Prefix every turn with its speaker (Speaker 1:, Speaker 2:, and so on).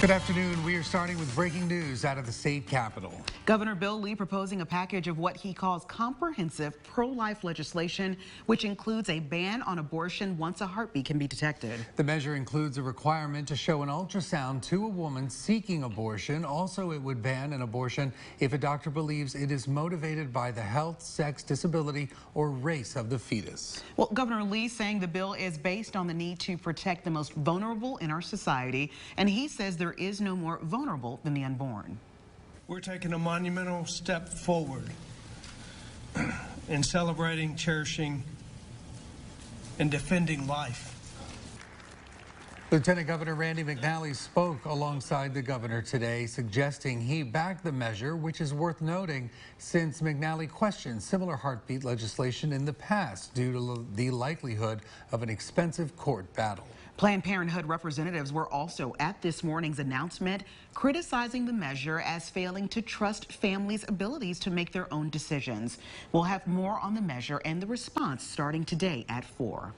Speaker 1: Good afternoon. We are starting with breaking news out of the state capitol.
Speaker 2: Governor Bill Lee proposing a package of what he calls comprehensive pro-life legislation, which includes a ban on abortion once a heartbeat can be detected.
Speaker 1: The measure includes a requirement to show an ultrasound to a woman seeking abortion. Also, it would ban an abortion if a doctor believes it is motivated by the health, sex, disability, or race of the fetus.
Speaker 2: Well, Governor Lee saying the bill is based on the need to protect the most vulnerable in our society, and he says there is no more vulnerable than the unborn.
Speaker 3: We're taking a monumental step forward in celebrating, cherishing, and defending life.
Speaker 1: Lieutenant Governor Randy McNally spoke alongside the governor today, suggesting he backed the measure, which is worth noting since McNally questioned similar heartbeat legislation in the past due to the likelihood of an expensive court battle.
Speaker 2: Planned Parenthood representatives were also at this morning's announcement, criticizing the measure as failing to trust families' abilities to make their own decisions. We'll have more on the measure and the response starting today at 4.